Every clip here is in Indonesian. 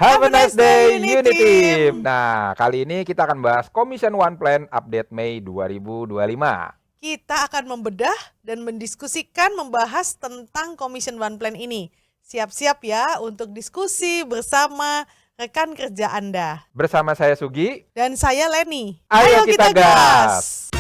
Have a nice day, Unity Team! Team. Nah, kali ini kita akan bahas Commission One Plan Update Mei 2025. Kita akan membedah dan membahas tentang Commission One Plan ini. Siap-siap ya untuk diskusi bersama rekan kerja Anda. Bersama saya Sugi. Dan saya Leni. Ayo kita gas!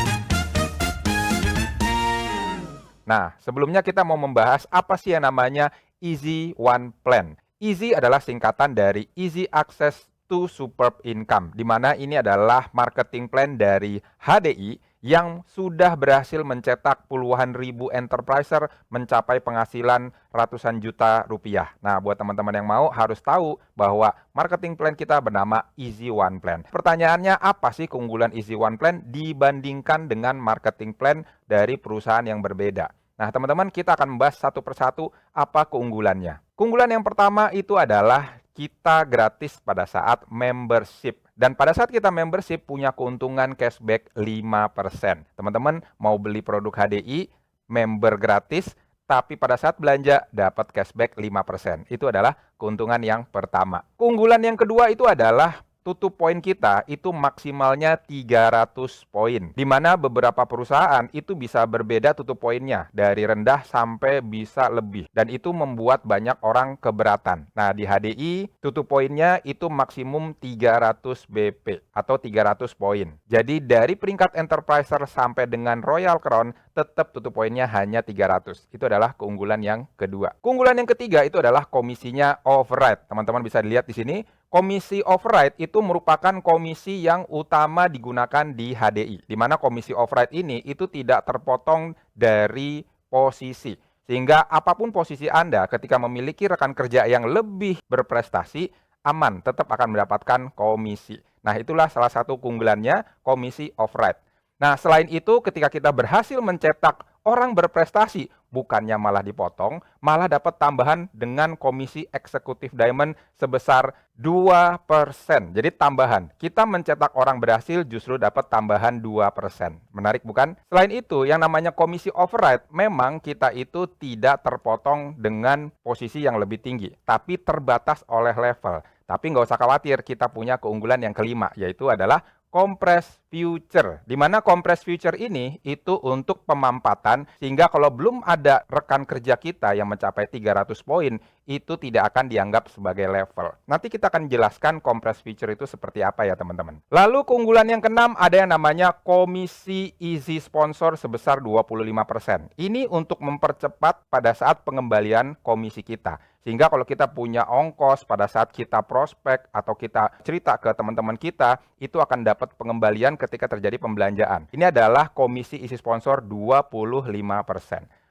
Nah, sebelumnya kita mau membahas apa sih yang namanya Easy One Plan. Easy adalah singkatan dari Easy Access to Superb Income, di mana ini adalah marketing plan dari HDI yang sudah berhasil mencetak puluhan ribu enterpriser mencapai penghasilan ratusan juta rupiah. Nah, buat teman-teman yang mau harus tahu bahwa marketing plan kita bernama Easy One Plan. Pertanyaannya, apa sih keunggulan Easy One Plan dibandingkan dengan marketing plan dari perusahaan yang berbeda? Nah, teman-teman, kita akan membahas satu persatu apa keunggulannya. Keunggulan yang pertama itu adalah kita gratis pada saat membership. Dan pada saat kita membership punya keuntungan cashback 5%. Teman-teman mau beli produk HDI, member gratis, tapi pada saat belanja dapat cashback 5%. Itu adalah keuntungan yang pertama. Keunggulan yang kedua itu adalah tutup poin kita itu maksimalnya 300 poin. Di mana beberapa perusahaan itu bisa berbeda tutup poinnya. Dari rendah sampai bisa lebih. Dan itu membuat banyak orang keberatan. Nah, di HDI tutup poinnya itu maksimum 300 BP atau 300 poin. Jadi dari peringkat Enterpriser sampai dengan Royal Crown tetap tutup poinnya hanya 300. Itu adalah keunggulan yang kedua. Keunggulan yang ketiga itu adalah komisinya override. Teman-teman bisa dilihat di sini. Komisi override itu merupakan komisi yang utama digunakan di HDI. Di mana komisi override ini itu tidak terpotong dari posisi. Sehingga apapun posisi Anda ketika memiliki rekan kerja yang lebih berprestasi, aman, tetap akan mendapatkan komisi. Nah, itulah salah satu keunggulannya komisi override. Nah, selain itu ketika kita berhasil mencetak orang berprestasi, bukannya malah dipotong, malah dapat tambahan dengan komisi eksekutif diamond sebesar 2%. Jadi tambahan, kita mencetak orang berhasil justru dapat tambahan 2%. Menarik bukan? Selain itu, yang namanya komisi override, memang kita itu tidak terpotong dengan posisi yang lebih tinggi, tapi terbatas oleh level. Tapi nggak usah khawatir, kita punya keunggulan yang kelima, yaitu adalah compress future. Di mana compress future ini itu untuk pemampatan sehingga kalau belum ada rekan kerja kita yang mencapai 300 poin itu tidak akan dianggap sebagai level. Nanti kita akan jelaskan compress future itu seperti apa ya teman-teman. Lalu keunggulan yang keenam ada yang namanya komisi easy sponsor sebesar 25%. Ini untuk mempercepat pada saat pengembalian komisi kita. Sehingga kalau kita punya ongkos pada saat kita prospek atau kita cerita ke teman-teman kita, itu akan dapat pengembalian ketika terjadi pembelanjaan. Ini adalah komisi isi sponsor 25%.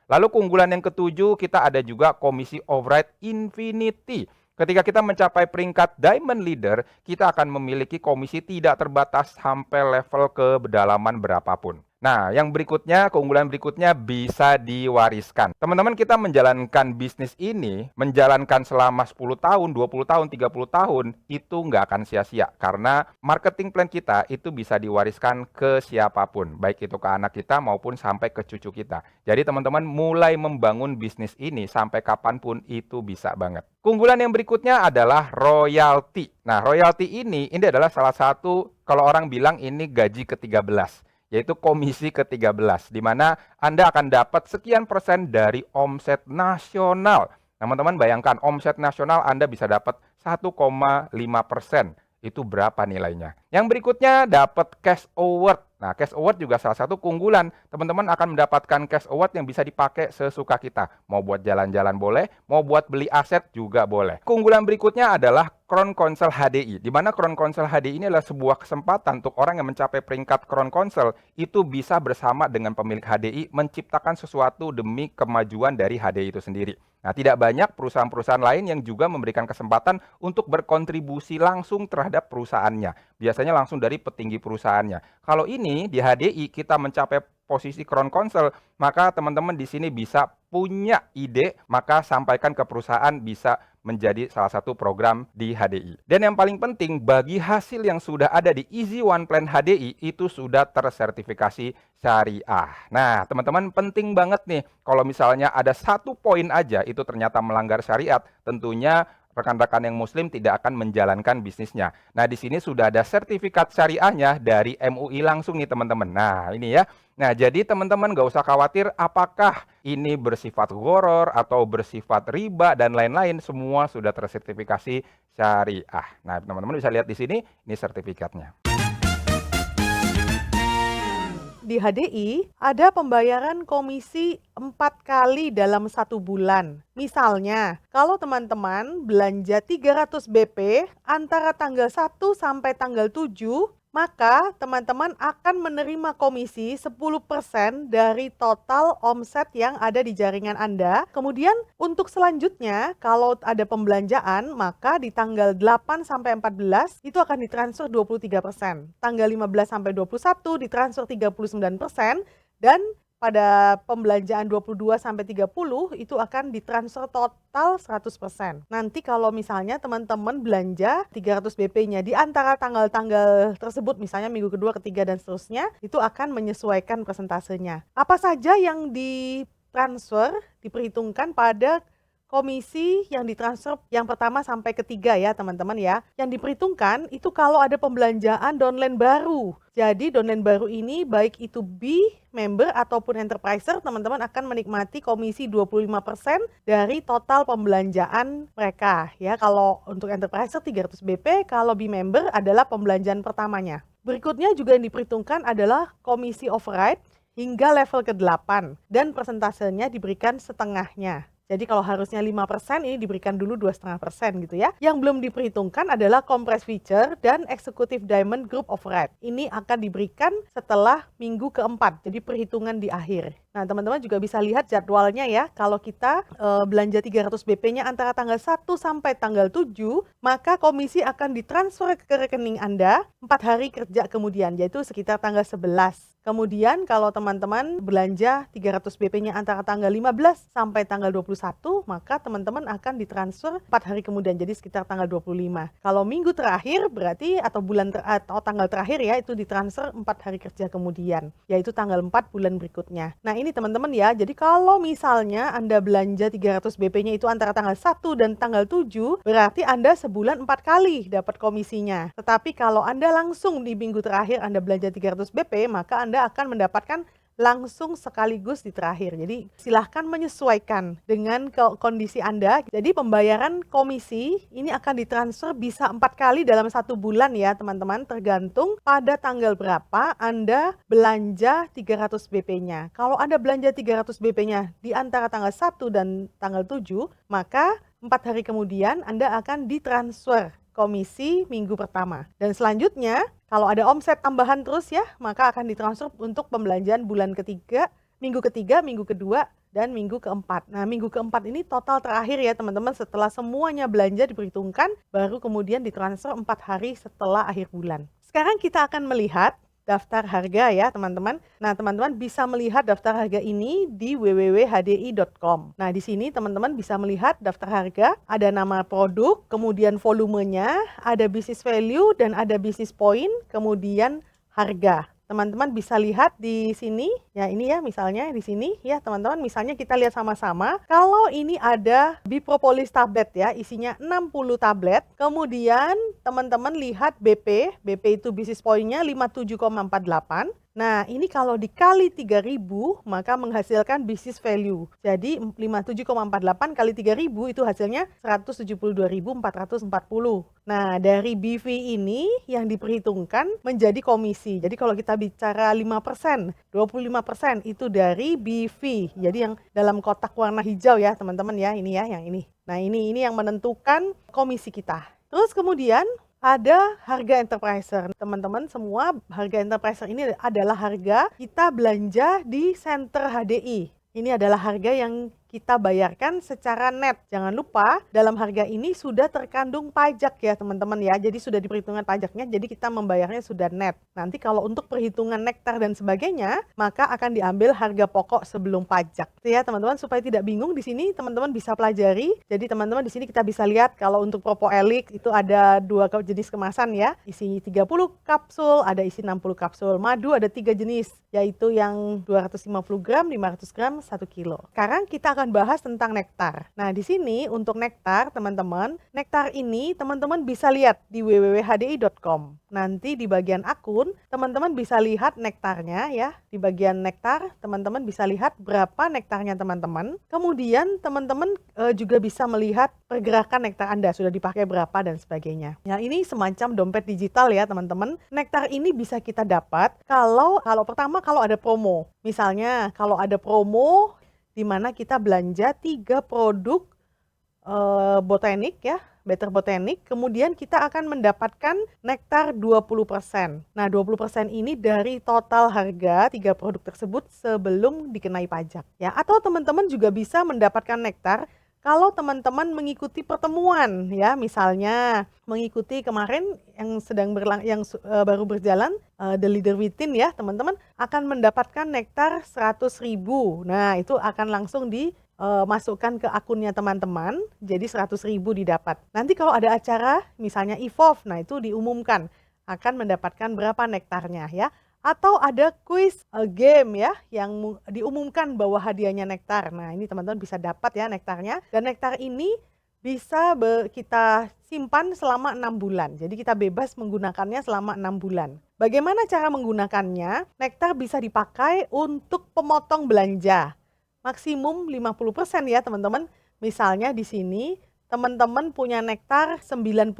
Lalu keunggulan yang ketujuh, kita ada juga komisi override infinity. Ketika kita mencapai peringkat Diamond Leader, kita akan memiliki komisi tidak terbatas sampai level kedalaman berapapun. Nah, yang berikutnya, keunggulan berikutnya bisa diwariskan. Teman-teman, kita menjalankan bisnis ini, menjalankan selama 10 tahun, 20 tahun, 30 tahun, itu nggak akan sia-sia. Karena marketing plan kita itu bisa diwariskan ke siapapun, baik itu ke anak kita maupun sampai ke cucu kita. Jadi teman-teman mulai membangun bisnis ini sampai kapanpun itu bisa banget. Keunggulan yang berikutnya adalah royalti. Nah, royalti ini adalah salah satu, kalau orang bilang ini gaji ke-13. Yaitu komisi ke-13, di mana Anda akan dapat sekian persen dari omset nasional. Nah, teman-teman bayangkan, omset nasional Anda bisa dapat 1,5%. Itu berapa nilainya? Yang berikutnya dapat cash award. Nah, cash award juga salah satu keunggulan. Teman-teman akan mendapatkan cash award yang bisa dipakai sesuka kita. Mau buat jalan-jalan boleh, mau buat beli aset juga boleh. Keunggulan berikutnya adalah Crown Council HDI. Di mana Crown Council HDI ini adalah sebuah kesempatan untuk orang yang mencapai peringkat Crown Council itu bisa bersama dengan pemilik HDI menciptakan sesuatu demi kemajuan dari HDI itu sendiri. Nah, tidak banyak perusahaan-perusahaan lain yang juga memberikan kesempatan untuk berkontribusi langsung terhadap perusahaannya. Biasanya langsung dari petinggi perusahaannya. Kalau ini di HDI kita mencapai posisi Crown Council, maka teman-teman di sini bisa punya ide, maka sampaikan ke perusahaan bisa menjadi salah satu program di HDI. Dan yang paling penting, bagi hasil yang sudah ada di Easy One Plan HDI, itu sudah tersertifikasi syariah. Nah, teman-teman penting banget nih, kalau misalnya ada satu poin aja itu ternyata melanggar syariat, tentunya rekan-rekan yang muslim tidak akan menjalankan bisnisnya. Nah, di sini sudah ada sertifikat syariahnya dari MUI langsung nih teman-teman. Nah, ini ya. Nah, jadi teman-teman nggak usah khawatir apakah ini bersifat gharar atau bersifat riba dan lain-lain, semua sudah tersertifikasi syariah. Nah, teman-teman bisa lihat di sini, ini sertifikatnya. Di HDI ada pembayaran komisi 4 kali dalam 1 bulan. Misalnya, kalau teman-teman belanja 300 BP antara tanggal 1 sampai tanggal 7, maka teman-teman akan menerima komisi 10% dari total omset yang ada di jaringan Anda. Kemudian untuk selanjutnya, kalau ada pembelanjaan, maka di tanggal 8 sampai 14 itu akan ditransfer 23%. Tanggal 15 sampai 21 ditransfer 39%, dan pada pembelanjaan 22 sampai 30 itu akan ditransfer total 100%. Nanti kalau misalnya teman-teman belanja 300 BP-nya di antara tanggal-tanggal tersebut, misalnya minggu kedua, ketiga, dan seterusnya, itu akan menyesuaikan persentasenya. Apa saja yang ditransfer diperhitungkan pada komisi yang ditransfer yang pertama sampai ketiga ya teman-teman ya. Yang diperhitungkan itu kalau ada pembelanjaan downline baru. Jadi downline baru ini baik itu B, member ataupun enterpriser, teman-teman akan menikmati komisi 25% dari total pembelanjaan mereka ya. Kalau untuk enterpriser 300 BP, kalau B member adalah pembelanjaan pertamanya. Berikutnya juga yang diperhitungkan adalah komisi override hingga level ke-8 dan persentasenya diberikan setengahnya. Jadi kalau harusnya 5%, ini diberikan dulu 2,5% gitu ya. Yang belum diperhitungkan adalah compress feature dan executive diamond group override. Ini akan diberikan setelah minggu keempat, jadi perhitungan di akhir. Nah, teman-teman juga bisa lihat jadwalnya ya. Kalau kita belanja 300 BP-nya antara tanggal 1 sampai tanggal 7, maka komisi akan ditransfer ke rekening Anda 4 hari kerja kemudian, yaitu sekitar tanggal 11. Kemudian kalau teman-teman belanja 300 BP-nya antara tanggal 15 sampai tanggal 21, maka teman-teman akan ditransfer 4 hari kemudian, jadi sekitar tanggal 25. Kalau minggu terakhir berarti atau atau tanggal terakhir ya, itu ditransfer 4 hari kerja kemudian, yaitu tanggal 4 bulan berikutnya. Nah, ini teman-teman ya, jadi kalau misalnya Anda belanja 300 BP-nya itu antara tanggal 1 dan tanggal 7, berarti Anda sebulan 4 kali dapat komisinya. Tetapi kalau Anda langsung di minggu terakhir Anda belanja 300 BP, maka Anda akan mendapatkan langsung sekaligus di terakhir. Jadi silahkan menyesuaikan dengan kondisi Anda. Jadi pembayaran komisi ini akan ditransfer bisa 4 kali dalam 1 bulan ya teman-teman, tergantung pada tanggal berapa Anda belanja 300 BP-nya. Kalau Anda belanja 300 BP-nya di antara tanggal 1 dan tanggal 7, maka 4 hari kemudian Anda akan ditransfer komisi minggu pertama. Dan selanjutnya, kalau ada omset tambahan terus ya, maka akan ditransfer untuk pembelanjaan bulan ketiga, minggu kedua, dan minggu keempat. Nah, minggu keempat ini total terakhir ya teman-teman, setelah semuanya belanja diperhitungkan, baru kemudian ditransfer 4 hari setelah akhir bulan. Sekarang kita akan melihat daftar harga ya teman-teman. Nah, teman-teman bisa melihat daftar harga ini di www.hdi.com. Nah, di sini teman-teman bisa melihat daftar harga, ada nama produk, kemudian volumenya, ada business value, dan ada business point, kemudian harga. Teman-teman bisa lihat di sini, ya ini ya misalnya di sini ya teman-teman, misalnya kita lihat sama-sama, kalau ini ada Bipropolis tablet ya, isinya 60 tablet, kemudian teman-teman lihat BP itu business point-nya 57,48. Nah, ini kalau dikali 3.000 maka menghasilkan business value. Jadi 57,48 kali 3.000 itu hasilnya 172.440. Nah, dari BV ini yang diperhitungkan menjadi komisi. Jadi kalau kita bicara 5%, 25% itu dari BV. Jadi yang dalam kotak warna hijau ya, teman-teman ya, ini ya, yang ini. Nah, ini yang menentukan komisi kita. Terus kemudian ada harga enterpriser. Teman-teman semua, harga enterpriser ini adalah harga kita belanja di center HDI. Ini adalah harga yang kita bayarkan secara net. Jangan lupa, dalam harga ini sudah terkandung pajak ya teman-teman ya. Jadi sudah diperhitungkan pajaknya, jadi kita membayarnya sudah net. Nanti kalau untuk perhitungan nektar dan sebagainya, maka akan diambil harga pokok sebelum pajak. Ya teman-teman, supaya tidak bingung di sini teman-teman bisa pelajari. Jadi teman-teman di sini kita bisa lihat kalau untuk Propo Elix itu ada 2 jenis kemasan ya. Isi 30 kapsul, ada isi 60 kapsul. Madu ada 3 jenis, yaitu yang 250 gram, 500 gram, 1 kilo. Sekarang kita akan akan bahas tentang nektar. Nah, di sini untuk nektar, teman-teman, nektar ini teman-teman bisa lihat di www.hdi.com. Nanti di bagian akun, teman-teman bisa lihat nektarnya ya. Di bagian nektar, teman-teman bisa lihat berapa nektarnya teman-teman. Kemudian teman-teman juga bisa melihat pergerakan nektar Anda, sudah dipakai berapa dan sebagainya. Ya, ini semacam dompet digital ya, teman-teman. Nektar ini bisa kita dapat kalau pertama kalau ada promo. Misalnya kalau ada promo di mana kita belanja 3 produk botanik ya, Better Botanic, kemudian kita akan mendapatkan nektar 20%. Nah, 20% ini dari total harga 3 produk tersebut sebelum dikenai pajak ya. Atau teman-teman juga bisa mendapatkan nektar kalau teman-teman mengikuti pertemuan ya, misalnya mengikuti kemarin yang baru berjalan The Leader Within ya, teman-teman akan mendapatkan nektar 100.000. Nah, itu akan langsung masukkan ke akunnya teman-teman, jadi 100.000 didapat. Nanti kalau ada acara, misalnya Evolve, nah itu diumumkan akan mendapatkan berapa nektarnya ya. Atau ada quiz game ya, yang diumumkan bahwa hadiahnya nektar. Nah, ini teman-teman bisa dapat ya nektarnya. Dan nektar ini bisa kita simpan selama 6 bulan. Jadi kita bebas menggunakannya selama 6 bulan. Bagaimana cara menggunakannya? Nektar bisa dipakai untuk pemotong belanja. Maksimum 50% ya teman-teman. Misalnya di sini teman-teman punya nektar 99.000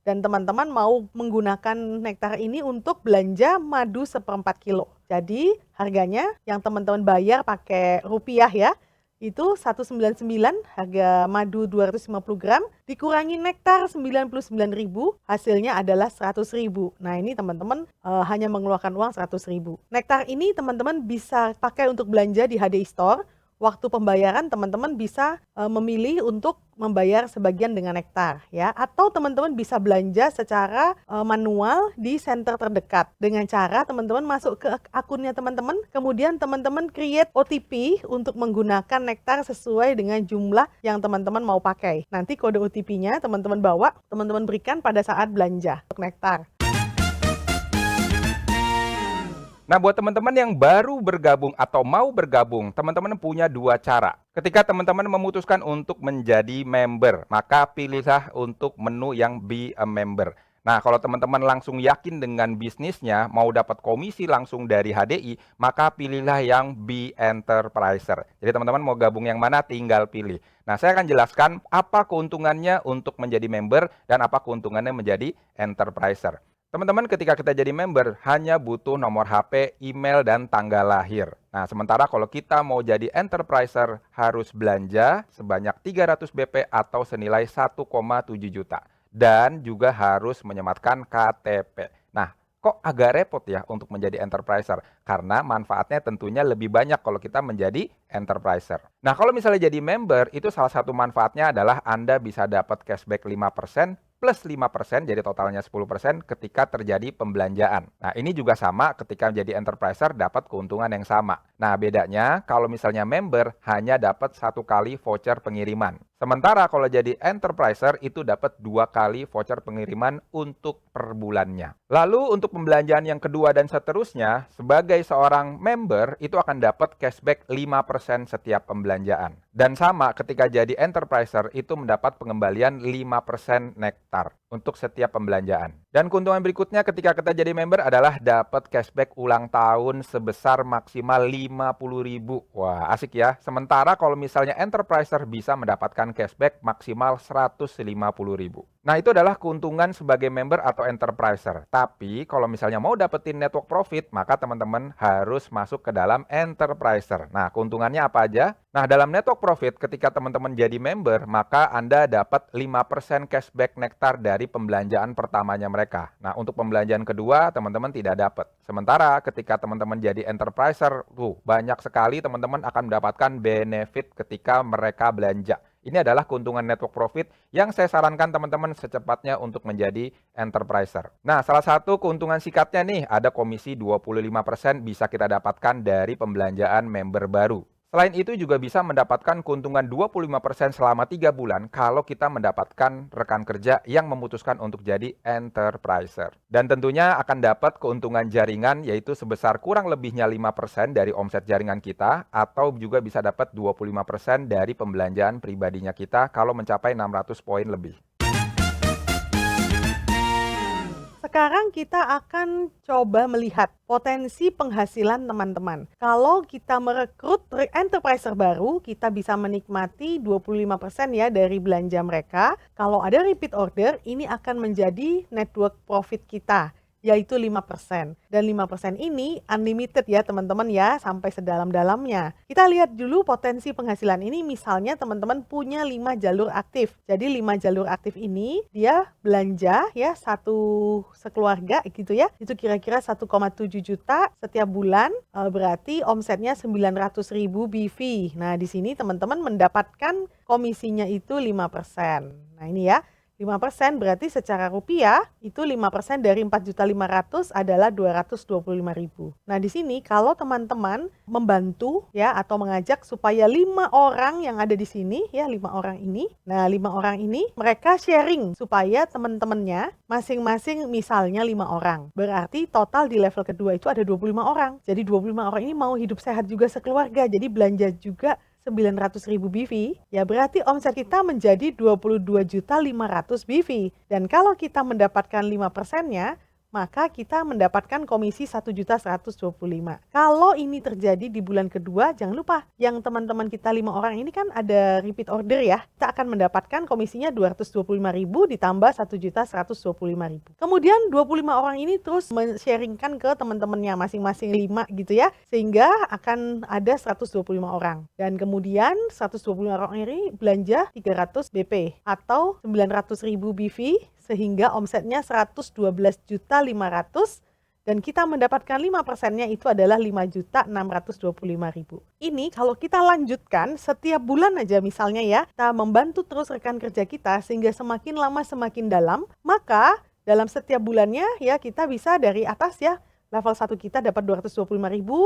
dan teman-teman mau menggunakan nektar ini untuk belanja madu 1/4 kilo. Jadi harganya yang teman-teman bayar pakai rupiah ya, itu 199, harga madu 250 gram, dikurangi nektar 99.000, hasilnya adalah 100.000. Nah, ini teman-teman hanya mengeluarkan uang 100.000. Nektar ini teman-teman bisa pakai untuk belanja di HDI Store. Waktu pembayaran teman-teman bisa memilih untuk membayar sebagian dengan nektar ya, atau teman-teman bisa belanja secara manual di center terdekat dengan cara teman-teman masuk ke akunnya teman-teman, kemudian teman-teman create OTP untuk menggunakan nektar sesuai dengan jumlah yang teman-teman mau pakai. Nanti kode OTP-nya teman-teman bawa, teman-teman berikan pada saat belanja untuk nektar. Nah, buat teman-teman yang baru bergabung atau mau bergabung, teman-teman punya 2 cara. Ketika teman-teman memutuskan untuk menjadi member, maka pilihlah untuk menu yang Be a Member. Nah, kalau teman-teman langsung yakin dengan bisnisnya, mau dapat komisi langsung dari HDI, maka pilihlah yang Be Enterpriser. Jadi teman-teman mau gabung yang mana, tinggal pilih. Nah, saya akan jelaskan apa keuntungannya untuk menjadi member dan apa keuntungannya menjadi Enterpriser. Teman-teman, ketika kita jadi member, hanya butuh nomor HP, email, dan tanggal lahir. Nah, sementara kalau kita mau jadi enterpriser, harus belanja sebanyak 300 BP atau senilai 1,7 juta. Dan juga harus menyematkan KTP. Nah, kok agak repot ya untuk menjadi enterpriser? Karena manfaatnya tentunya lebih banyak kalau kita menjadi enterpriser. Nah, kalau misalnya jadi member, itu salah satu manfaatnya adalah Anda bisa dapat cashback 5%, plus 5%, jadi totalnya 10% ketika terjadi pembelanjaan. Nah, ini juga sama ketika menjadi enterpriser dapat keuntungan yang sama. Nah, bedanya kalau misalnya member hanya dapat 1 kali voucher pengiriman. Sementara kalau jadi enterpriser itu dapat 2 kali voucher pengiriman untuk per bulannya. Lalu untuk pembelanjaan yang kedua dan seterusnya, sebagai seorang member itu akan dapat cashback 5% setiap pembelanjaan. Dan sama ketika jadi enterpriser itu mendapat pengembalian 5% nektar untuk setiap pembelanjaan. Dan keuntungan berikutnya ketika kita jadi member adalah dapat cashback ulang tahun sebesar maksimal 50.000. Wah, asik ya. Sementara kalau misalnya enterpriser bisa mendapatkan cashback maksimal 150.000. Nah, itu adalah keuntungan sebagai member atau enterpriser. Tapi kalau misalnya mau dapetin network profit, maka teman-teman harus masuk ke dalam enterpriser. Nah, keuntungannya apa aja? Nah, dalam network profit ketika teman-teman jadi member, maka Anda dapat 5% cashback nektar dari pembelanjaan pertamanya mereka. Nah, untuk pembelanjaan kedua, teman-teman tidak dapat. Sementara ketika teman-teman jadi enterpriser, banyak sekali teman-teman akan mendapatkan benefit ketika mereka belanja. Ini adalah keuntungan network profit yang saya sarankan teman-teman secepatnya untuk menjadi enterpriser. Nah, salah satu keuntungan sikatnya nih, ada komisi 25% bisa kita dapatkan dari pembelanjaan member baru. Selain itu juga bisa mendapatkan keuntungan 25% selama 3 bulan kalau kita mendapatkan rekan kerja yang memutuskan untuk jadi enterpriser. Dan tentunya akan dapat keuntungan jaringan yaitu sebesar kurang lebihnya 5% dari omset jaringan kita atau juga bisa dapat 25% dari pembelanjaan pribadinya kita kalau mencapai 600 poin lebih. Sekarang kita akan coba melihat potensi penghasilan teman-teman. Kalau kita merekrut enterpriser baru, kita bisa menikmati 25% ya dari belanja mereka. Kalau ada repeat order, ini akan menjadi network profit kita, yaitu 5%. Dan 5% ini unlimited ya teman-teman ya, sampai sedalam-dalamnya. Kita lihat dulu potensi penghasilan ini, misalnya teman-teman punya 5 jalur aktif. Jadi 5 jalur aktif ini dia belanja ya satu sekeluarga gitu ya. Itu kira-kira 1,7 juta setiap bulan, berarti omsetnya 900.000 BV. Nah, di sini teman-teman mendapatkan komisinya itu 5%. Nah, ini ya. 5% berarti secara rupiah itu 5% dari 4.500.000 adalah 225.000. Nah, di sini kalau teman-teman membantu ya atau mengajak supaya 5 orang yang ada di sini ya 5 orang ini. Nah, 5 orang ini mereka sharing supaya teman-temannya masing-masing misalnya 5 orang. Berarti total di level kedua itu ada 25 orang. Jadi 25 orang ini mau hidup sehat juga sekeluarga. Jadi belanja juga 900.000 BV, ya berarti omset kita menjadi 22.500.000 BV. Dan kalau kita mendapatkan 5%-nya, maka kita mendapatkan komisi 1.125.000. Kalau ini terjadi di bulan kedua, jangan lupa yang teman-teman kita 5 orang ini kan ada repeat order ya. Kita akan mendapatkan komisinya 225.000 ditambah 1.125.000. Kemudian 25 orang ini terus men-sharingkan ke teman-temannya masing-masing 5 gitu ya. Sehingga akan ada 125 orang. Dan kemudian 125 orang ini belanja 300 BP atau 900.000 BV sehingga omsetnya 112.500.000 dan kita mendapatkan 5%-nya itu adalah 5.625.000. Ini kalau kita lanjutkan setiap bulan aja misalnya ya, kita membantu terus rekan kerja kita sehingga semakin lama semakin dalam, maka dalam setiap bulannya ya kita bisa dari atas ya, level 1 kita dapat 225.000,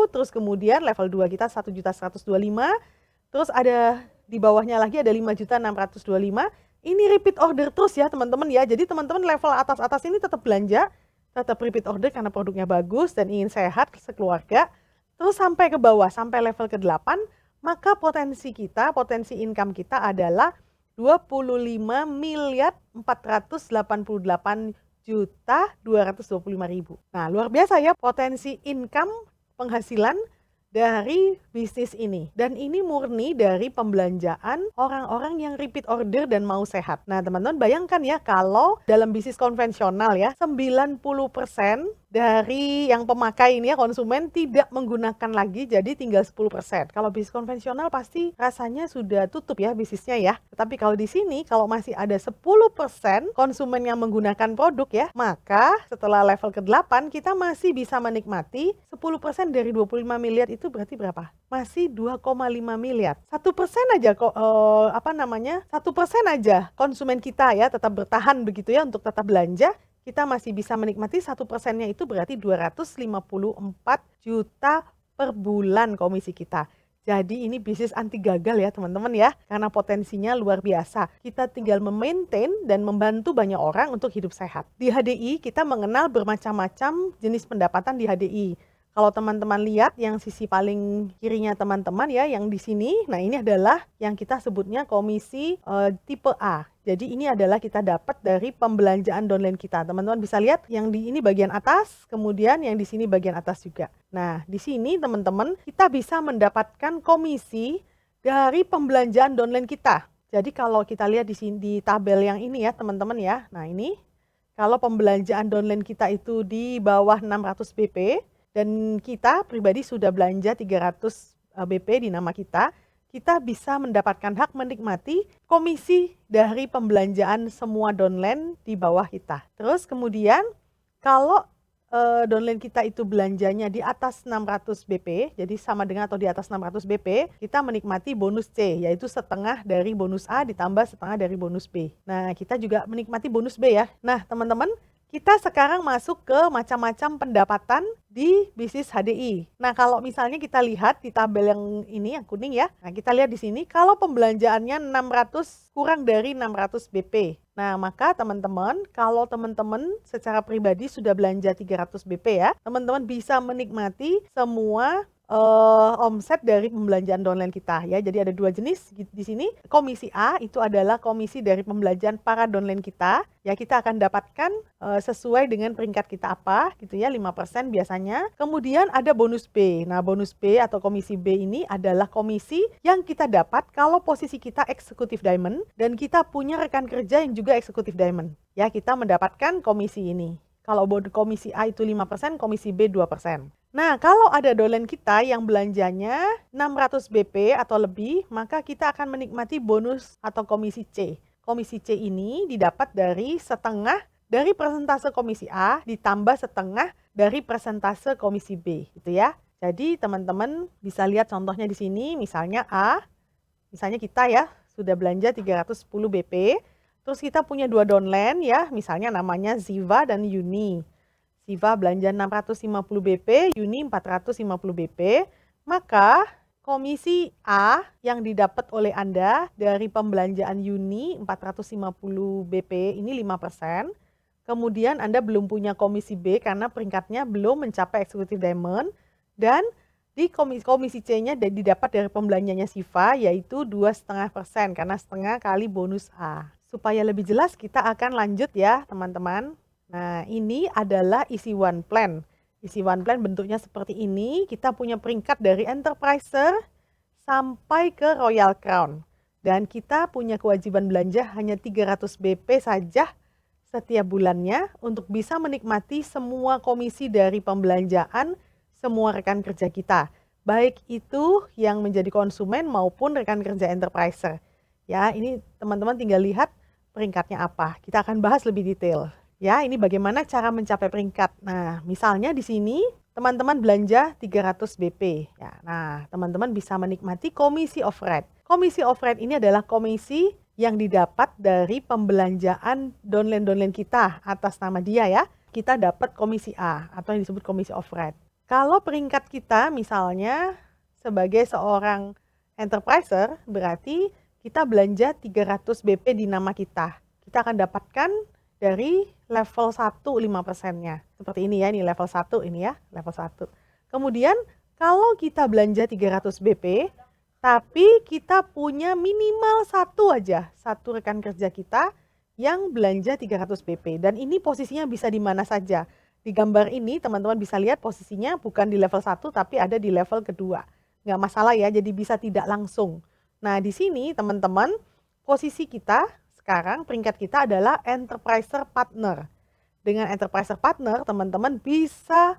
terus kemudian level 2 kita 1.125.000, terus ada di bawahnya lagi ada 5.625.000. Ini repeat order terus ya teman-teman ya. Jadi teman-teman level atas-atas ini tetap belanja, tetap repeat order karena produknya bagus dan ingin sehat sekeluarga. Terus sampai ke bawah, sampai level ke-8, maka potensi kita, potensi income kita adalah 25.488.225.000. Nah, luar biasa ya potensi income penghasilan dari bisnis ini. Dan ini murni dari pembelanjaan orang-orang yang repeat order dan mau sehat. Nah, teman-teman bayangkan ya kalau dalam bisnis konvensional ya, 90% dari yang pemakai ini ya konsumen tidak menggunakan lagi, jadi tinggal 10%. Kalau bisnis konvensional pasti rasanya sudah tutup ya bisnisnya ya. Tetapi kalau di sini kalau masih ada 10% konsumen yang menggunakan produk ya, maka setelah level ke-8 kita masih bisa menikmati 10% dari 25 miliar itu berarti berapa? Masih 2,5 miliar. 1% aja kok 1% aja konsumen kita ya tetap bertahan begitu ya untuk tetap belanja. Kita masih bisa menikmati 1%-nya itu berarti 254 juta per bulan komisi kita. Jadi ini bisnis anti gagal ya teman-teman ya, karena potensinya luar biasa. Kita tinggal memaintain dan membantu banyak orang untuk hidup sehat. Di HDI kita mengenal bermacam-macam jenis pendapatan di HDI. Kalau teman-teman lihat yang sisi paling kirinya teman-teman ya, yang di sini, nah ini adalah yang kita sebutnya komisi tipe A. Jadi ini adalah kita dapat dari pembelanjaan downline kita. Teman-teman bisa lihat yang di ini bagian atas, kemudian yang di sini bagian atas juga. Nah, di sini teman-teman kita bisa mendapatkan komisi dari pembelanjaan downline kita. Jadi kalau kita lihat di sini di tabel yang ini ya, teman-teman ya. Nah, ini kalau pembelanjaan downline kita itu di bawah 600 BP dan kita pribadi sudah belanja 300 BP di nama kita bisa mendapatkan hak menikmati komisi dari pembelanjaan semua downline di bawah kita. Terus kemudian kalau downline kita itu belanjanya di atas 600 BP, jadi sama dengan atau di atas 600 BP, kita menikmati bonus C, yaitu setengah dari bonus A ditambah setengah dari bonus B. Nah, kita juga menikmati bonus B ya. Nah, teman-teman, Kita sekarang masuk ke macam-macam pendapatan di bisnis HDI. Nah, kalau misalnya kita lihat di tabel yang ini, yang kuning ya. Nah, kita lihat di sini, kalau pembelanjaannya 600 kurang dari 600 BP. Nah, maka teman-teman, kalau teman-teman secara pribadi sudah belanja 300 BP ya, teman-teman bisa menikmati semua omset dari pembelanjaan downline kita ya. Jadi ada dua jenis di sini. Komisi A itu adalah komisi dari pembelanjaan para downline kita. Ya, kita akan dapatkan sesuai dengan peringkat kita apa gitu ya, 5% biasanya. Kemudian ada bonus B. Nah, bonus B atau komisi B ini adalah komisi yang kita dapat kalau posisi kita eksekutif diamond dan kita punya rekan kerja yang juga eksekutif diamond. Ya, kita mendapatkan komisi ini. Kalau komisi A itu 5%, komisi B 2%. Nah, kalau ada downline kita yang belanjanya 600 BP atau lebih, maka kita akan menikmati bonus atau komisi C. Komisi C ini didapat dari setengah dari persentase komisi A ditambah setengah dari persentase komisi B, gitu ya. Jadi teman-teman bisa lihat contohnya di sini, misalnya A, misalnya kita ya sudah belanja 310 BP, terus kita punya dua downline ya, misalnya namanya Ziva dan Yuni. Ziva belanja 650 BP, Yuni 450 BP, maka komisi A yang didapat oleh Anda dari pembelanjaan Yuni 450 BP ini 5%. Kemudian Anda belum punya komisi B karena peringkatnya belum mencapai eksekutif diamond. Dan di komisi C-nya didapat dari pembelanjanya Ziva yaitu 2,5% karena setengah kali bonus A. Supaya lebih jelas kita akan lanjut ya teman-teman. Nah, ini adalah Easy One Plan. Easy One Plan bentuknya seperti ini. Kita punya peringkat dari Enterpriser sampai ke Royal Crown. Dan kita punya kewajiban belanja hanya 300 BP saja setiap bulannya untuk bisa menikmati semua komisi dari pembelanjaan semua rekan kerja kita. Baik itu yang menjadi konsumen maupun rekan kerja Enterpriser. Ya, ini teman-teman tinggal lihat peringkatnya apa. Kita akan bahas lebih detail. Ya, ini bagaimana cara mencapai peringkat. Nah, misalnya di sini teman-teman belanja 300 BP. Ya, nah, teman-teman bisa menikmati komisi override. Komisi override ini adalah komisi yang didapat dari pembelanjaan downline kita atas nama dia ya. Kita dapat komisi A atau yang disebut komisi override. Kalau peringkat kita misalnya sebagai seorang enterpriser, berarti kita belanja 300 BP di nama kita. Kita akan dapatkan dari level 1 5%-nya. Seperti ini ya, ini level 1 ini ya, level 1. Kemudian kalau kita belanja 300 BP, tapi kita punya minimal satu rekan kerja kita yang belanja 300 BP. Dan ini posisinya bisa di mana saja. Di gambar ini teman-teman bisa lihat posisinya bukan di level 1 tapi ada di level kedua. Nggak masalah ya, jadi bisa tidak langsung. Nah, di sini teman-teman posisi kita sekarang peringkat kita adalah Enterpriser Partner. Dengan Enterpriser Partner, teman-teman bisa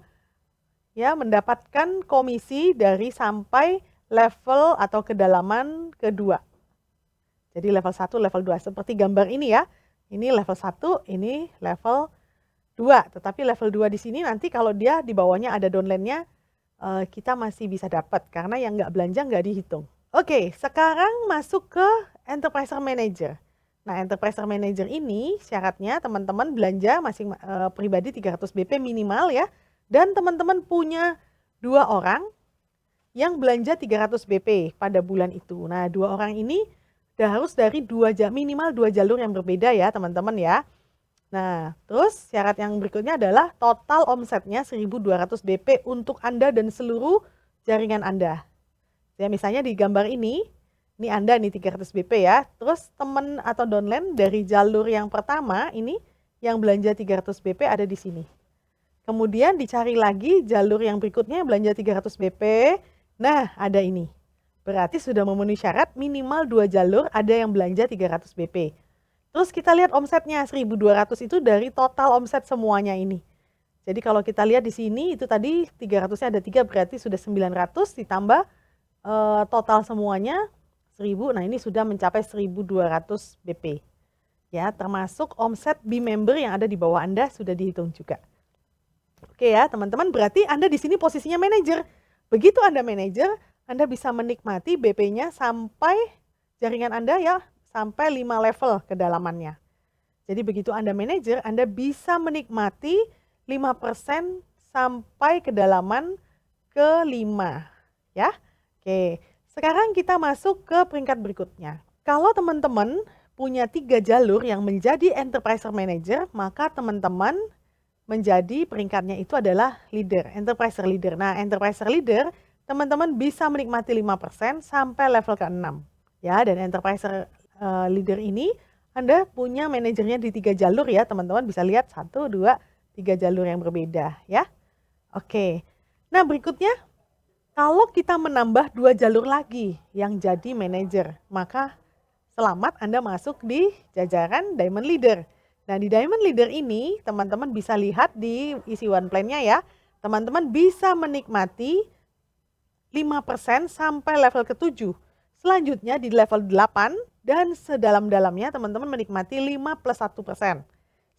ya mendapatkan komisi dari sampai level atau kedalaman kedua. Jadi level 1, level 2 seperti gambar ini ya. Ini level 1, ini level 2. Tetapi level 2 di sini nanti kalau dia di bawahnya ada downline-nya, kita masih bisa dapat karena yang nggak belanja nggak dihitung. Oke, sekarang masuk ke Enterpriser Manager. Nah, Enterpriser Manager ini syaratnya teman-teman belanja pribadi 300 BP minimal ya. Dan teman-teman punya 2 orang yang belanja 300 BP pada bulan itu. Nah, 2 orang ini harus dari minimal 2 jalur yang berbeda ya teman-teman ya. Nah, terus syarat yang berikutnya adalah total omsetnya 1.200 BP untuk Anda dan seluruh jaringan Anda. Ya, misalnya di gambar ini Anda nih 300 BP ya. Terus teman atau downline dari jalur yang pertama ini yang belanja 300 BP ada di sini. Kemudian dicari lagi jalur yang berikutnya yang belanja 300 BP. Nah, ada ini. Berarti sudah memenuhi syarat minimal 2 jalur ada yang belanja 300 BP. Terus kita lihat omsetnya 1.200 itu dari total omset semuanya ini. Jadi kalau kita lihat di sini itu tadi 300-nya ada 3 berarti sudah 900 ditambah total semuanya 1.000. Nah, ini sudah mencapai 1.200 BP. Ya, termasuk omset B-member yang ada di bawah Anda sudah dihitung juga. Oke ya, teman-teman, berarti Anda di sini posisinya manajer. Begitu Anda manajer, Anda bisa menikmati BP-nya sampai jaringan Anda ya sampai 5 level kedalamannya. Jadi begitu Anda manajer, Anda bisa menikmati 5% sampai kedalaman ke-5 ya. Oke, sekarang kita masuk ke peringkat berikutnya. Kalau teman-teman punya 3 jalur yang menjadi Enterprise Manager, maka teman-teman menjadi peringkatnya itu adalah leader, Enterprise Leader. Nah, Enterprise Leader teman-teman bisa menikmati 5% sampai level ke-6 ya, dan Enterprise Leader ini Anda punya manajernya di 3 jalur ya, teman-teman bisa lihat 1, 2, 3 jalur yang berbeda ya. Oke, nah berikutnya kalau kita menambah 2 jalur lagi yang jadi manajer, maka selamat Anda masuk di jajaran Diamond Leader. Nah di Diamond Leader ini teman-teman bisa lihat di Easy One Plan-nya ya, teman-teman bisa menikmati 5% sampai level ke-7. Selanjutnya di level 8 dan sedalam-dalamnya teman-teman menikmati 5 plus 1%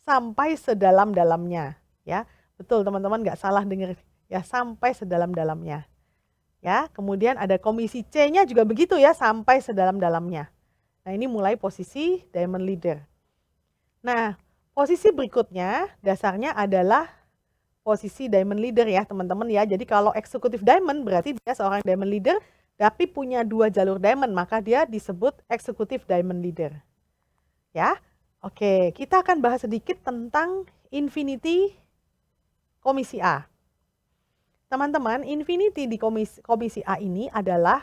sampai sedalam-dalamnya ya. Betul teman-teman, nggak salah dengar ya, sampai sedalam-dalamnya ya. Kemudian ada komisi C-nya juga begitu ya, sampai sedalam-dalamnya. Nah ini mulai posisi Diamond Leader. Nah posisi berikutnya dasarnya adalah posisi Diamond Leader ya teman-teman ya. Jadi kalau eksekutif Diamond berarti dia seorang Diamond Leader tapi punya 2 jalur Diamond, maka dia disebut eksekutif Diamond Leader ya. Oke, kita akan bahas sedikit tentang Infinity komisi A. Teman-teman, Infinity di komisi A ini adalah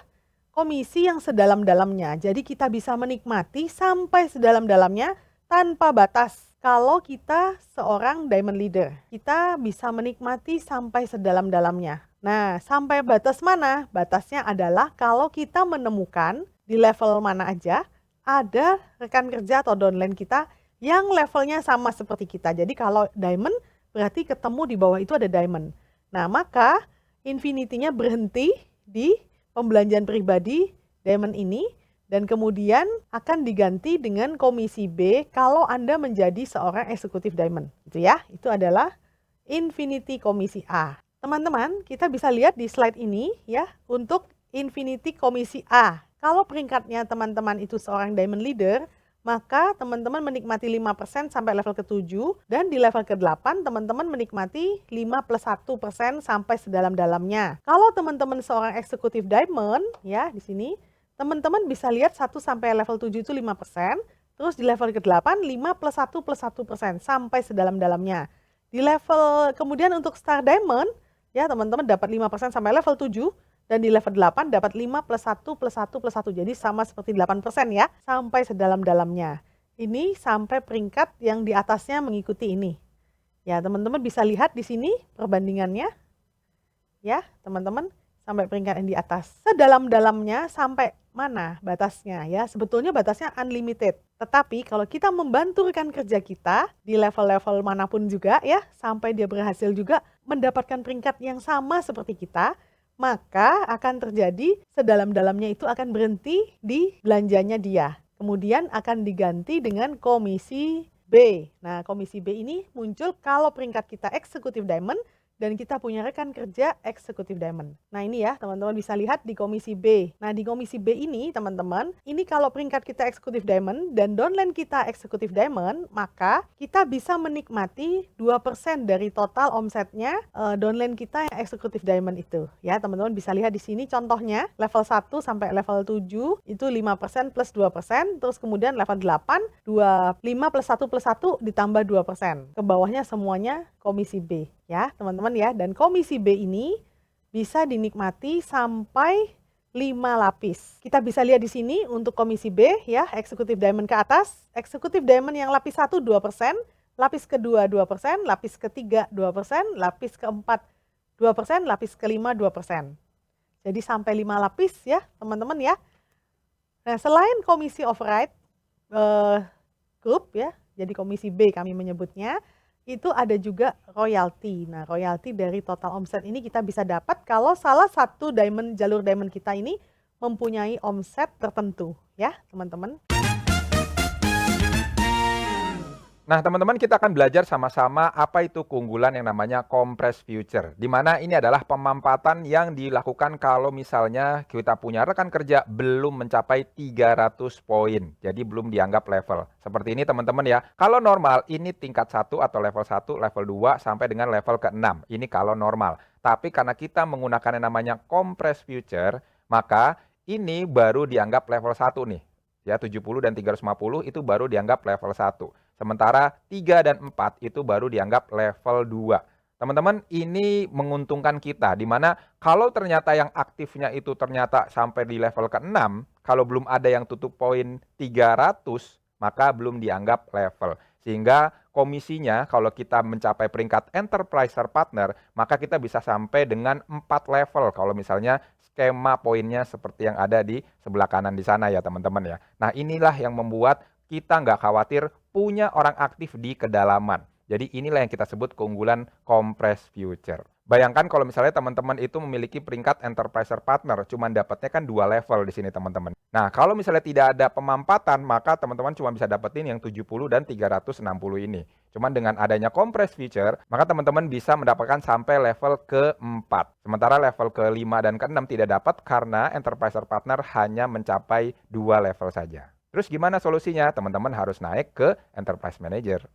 komisi yang sedalam-dalamnya. Jadi kita bisa menikmati sampai sedalam-dalamnya tanpa batas. Kalau kita seorang Diamond Leader, kita bisa menikmati sampai sedalam-dalamnya. Nah, sampai batas mana? Batasnya adalah kalau kita menemukan di level mana aja ada rekan kerja atau downline kita yang levelnya sama seperti kita. Jadi kalau Diamond berarti ketemu di bawah itu ada Diamond. Nah, maka Infinity-nya berhenti di pembelanjaan pribadi Diamond ini dan kemudian akan diganti dengan komisi B kalau Anda menjadi seorang eksekutif Diamond. Itu ya, itu adalah Infinity komisi A. Teman-teman, kita bisa lihat di slide ini ya, untuk Infinity komisi A. Kalau peringkatnya teman-teman itu seorang Diamond Leader, maka teman-teman menikmati 5% sampai level ke-7 dan di level ke-8 teman-teman menikmati 5 plus 1% sampai sedalam-dalamnya. Kalau teman-teman seorang eksekutif Diamond ya, di sini teman-teman bisa lihat 1 sampai level 7 itu 5%, terus di level ke-8 5 plus 1 plus 1% sampai sedalam-dalamnya. Di level kemudian untuk Star Diamond ya, teman-teman dapat 5% sampai level 7 dan di level 8 dapat 5 plus 1 plus 1 plus 1. Jadi sama seperti 8% ya, sampai sedalam-dalamnya. Ini sampai peringkat yang di atasnya mengikuti ini. Ya, teman-teman bisa lihat di sini perbandingannya. Ya, teman-teman, sampai peringkat yang di atas. Sedalam-dalamnya sampai mana batasnya ya? Sebetulnya batasnya unlimited. Tetapi kalau kita membantu rekan kerja kita di level-level manapun juga ya, sampai dia berhasil juga mendapatkan peringkat yang sama seperti kita, maka akan terjadi sedalam-dalamnya itu akan berhenti di belanjanya dia. Kemudian akan diganti dengan komisi B. Nah, komisi B ini muncul kalau peringkat kita eksekutif Diamond dan kita punya rekan kerja eksekutif Diamond. Nah ini ya teman-teman bisa lihat di komisi B. Nah di komisi B ini teman-teman, ini kalau peringkat kita eksekutif Diamond dan downline kita eksekutif Diamond, maka kita bisa menikmati 2% dari total omsetnya downline kita yang eksekutif Diamond itu. Ya teman-teman bisa lihat di sini contohnya level 1 sampai level 7 itu 5% plus 2%, terus kemudian level 8 5 plus 1 plus 1 ditambah 2%. Ke bawahnya semuanya komisi B. Ya teman-teman ya, dan komisi B ini bisa dinikmati sampai 5 lapis. Kita bisa lihat di sini untuk komisi B ya, eksekutif Diamond ke atas, eksekutif Diamond yang lapis 1 2%, lapis kedua 2%, lapis ketiga 2%, lapis keempat 2%, lapis kelima 2%. Jadi sampai 5 lapis ya teman-teman ya. Nah selain komisi override group ya, jadi komisi B kami menyebutnya, itu ada juga royalti. Nah, royalti dari total omset ini kita bisa dapat kalau salah satu jalur diamond kita ini mempunyai omset tertentu, ya, teman-teman. Nah, teman-teman, kita akan belajar sama-sama apa itu keunggulan yang namanya compressed future. Di mana ini adalah pemampatan yang dilakukan kalau misalnya kita punya rekan kerja belum mencapai 300 poin. Jadi belum dianggap level. Seperti ini teman-teman ya. Kalau normal ini tingkat 1 atau level 1, level 2 sampai dengan level ke-6. Ini kalau normal. Tapi karena kita menggunakan yang namanya compressed future, maka ini baru dianggap level 1 nih. Ya, 70 dan 350 itu baru dianggap level 1. Sementara 3 dan 4 itu baru dianggap level 2. Teman-teman, ini menguntungkan kita, di mana kalau ternyata yang aktifnya itu ternyata sampai di level ke-6, kalau belum ada yang tutup poin 300, maka belum dianggap level. Sehingga komisinya kalau kita mencapai peringkat Enterprise Partner, maka kita bisa sampai dengan 4 level kalau misalnya skema poinnya seperti yang ada di sebelah kanan di sana ya teman-teman ya. Nah, inilah yang membuat kita nggak khawatir punya orang aktif di kedalaman. Jadi inilah yang kita sebut keunggulan compressed future. Bayangkan kalau misalnya teman-teman itu memiliki peringkat Enterprise Partner, cuman dapatnya kan 2 level di sini teman-teman. Nah, kalau misalnya tidak ada pemampatan, maka teman-teman cuma bisa dapetin yang 70 dan 360 ini. Cuman dengan adanya compressed future, maka teman-teman bisa mendapatkan sampai level ke-4. Sementara level ke-5 dan ke-6 tidak dapat karena Enterprise Partner hanya mencapai 2 level saja. Terus gimana solusinya? Teman-teman harus naik ke Enterprise Manager.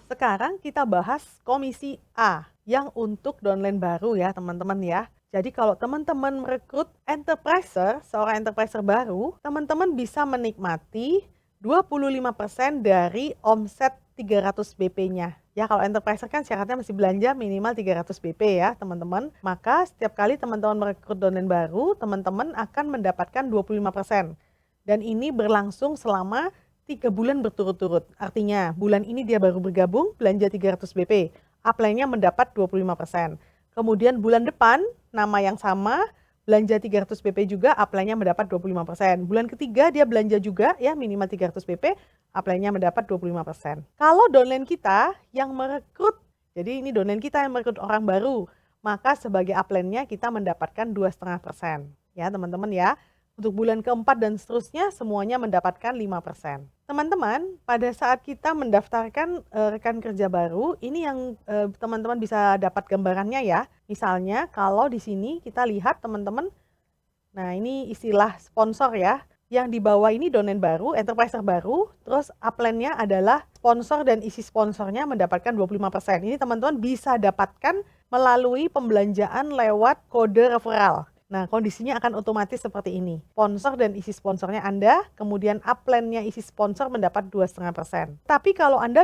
Sekarang kita bahas komisi A yang untuk downline baru ya teman-teman ya. Jadi kalau teman-teman merekrut enterpriser, seorang enterpriser baru, teman-teman bisa menikmati 25% dari omset 300 BP-nya. Ya kalau enterpriser kan syaratnya masih belanja minimal 300 BP ya teman-teman. Maka setiap kali teman-teman merekrut downline baru, teman-teman akan mendapatkan 25%. Dan ini berlangsung selama 3 bulan berturut-turut. Artinya bulan ini dia baru bergabung, belanja 300 BP. Upline-nya mendapat 25%. Kemudian bulan depan, nama yang sama, belanja 300 BP juga, upline-nya mendapat 25%. Bulan ketiga dia belanja juga ya minimal 300 BP, upline-nya mendapat 25%. Kalau downline kita yang merekrut, jadi ini downline kita yang merekrut orang baru, maka sebagai upline-nya kita mendapatkan 2,5%. Ya teman-teman ya. Untuk bulan keempat dan seterusnya semuanya mendapatkan 5%. Teman-teman, pada saat kita mendaftarkan rekan kerja baru, ini yang teman-teman bisa dapat gambarannya ya. Misalnya kalau di sini kita lihat teman-teman, nah ini istilah sponsor ya. Yang di bawah ini domain baru, enterprise baru, terus upline-nya adalah sponsor dan isi sponsornya mendapatkan 25%. Ini teman-teman bisa dapatkan melalui pembelanjaan lewat kode referral. Nah, kondisinya akan otomatis seperti ini. Sponsor dan isi sponsornya Anda, kemudian upline-nya isi sponsor mendapat 2,5%. Tapi kalau Anda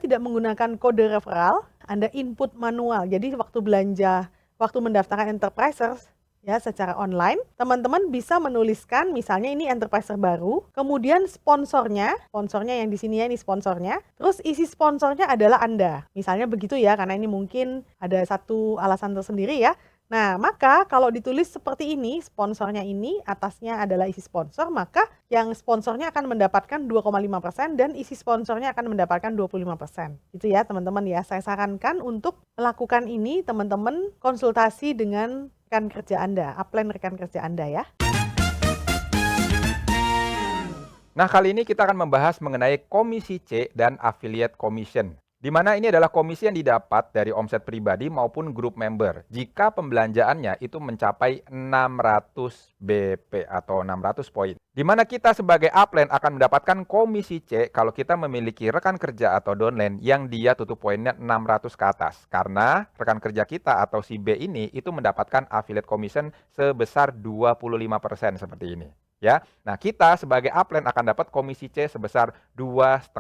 tidak menggunakan kode referral, Anda input manual. Jadi waktu mendaftarkan enterpriser ya secara online, teman-teman bisa menuliskan misalnya ini enterpriser baru, kemudian sponsornya yang di sini ya ini sponsornya, terus isi sponsornya adalah Anda. Misalnya begitu ya, karena ini mungkin ada satu alasan tersendiri ya. Nah, maka kalau ditulis seperti ini, sponsornya ini, atasnya adalah isi sponsor, maka yang sponsornya akan mendapatkan 2,5% dan isi sponsornya akan mendapatkan 25%. Itu ya teman-teman ya, saya sarankan untuk melakukan ini teman-teman konsultasi dengan rekan kerja Anda, upline rekan kerja Anda ya. Nah, kali ini kita akan membahas mengenai komisi C dan affiliate commission. Di mana ini adalah komisi yang didapat dari omset pribadi maupun grup member jika pembelanjaannya itu mencapai 600 BP atau 600 poin. Di mana kita sebagai upline akan mendapatkan komisi C kalau kita memiliki rekan kerja atau downline yang dia tutup poinnya 600 ke atas. Karena rekan kerja kita atau si B ini itu mendapatkan affiliate commission sebesar 25% seperti ini. Ya, nah kita sebagai upline akan dapat komisi C sebesar 2,5%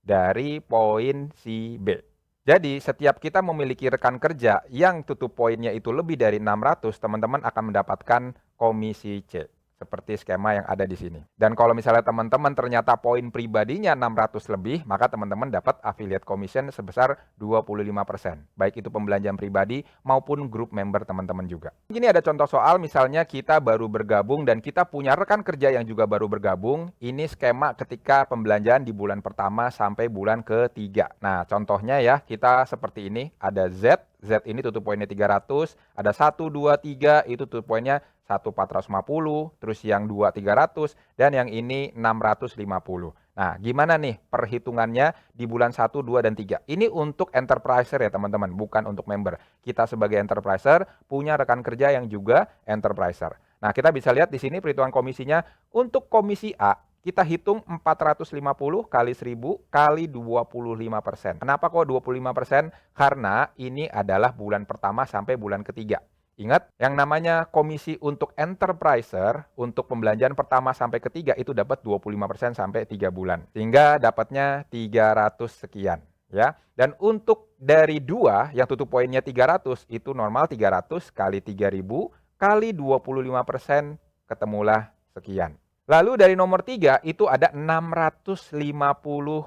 dari poin si B. Jadi setiap kita memiliki rekan kerja yang tutup poinnya itu lebih dari 600, teman-teman akan mendapatkan komisi C. Seperti skema yang ada di sini. Dan kalau misalnya teman-teman ternyata poin pribadinya 600 lebih, maka teman-teman dapat affiliate commission sebesar 25%. Baik itu pembelanjaan pribadi maupun grup member teman-teman juga. Ini ada contoh soal misalnya kita baru bergabung dan kita punya rekan kerja yang juga baru bergabung. Ini skema ketika pembelanjaan di bulan pertama sampai bulan ketiga. Nah contohnya ya kita seperti ini. Ada Z ini tutup poinnya 300. Ada 1, 2, 3 itu tutup poinnya satu 450, terus yang dua 300, dan yang ini 650. Nah, gimana nih perhitungannya di bulan 1, 2, dan 3? Ini untuk enterpriser ya teman-teman, bukan untuk member. Kita sebagai enterpriser punya rekan kerja yang juga enterpriser. Nah, kita bisa lihat di sini perhitungan komisinya. Untuk komisi A, kita hitung 450 kali 1000 kali 25%. Kenapa kok 25%? Karena ini adalah bulan pertama sampai bulan ketiga. Ingat, yang namanya komisi untuk enterpriser, untuk pembelanjaan pertama sampai ketiga itu dapat 25% sampai 3 bulan. Sehingga dapatnya 300 sekian. Ya. Dan untuk dari 2 yang tutup poinnya 300, itu normal 300 kali 3000 kali 25%, ketemulah sekian. Lalu dari nomor 3 itu ada 650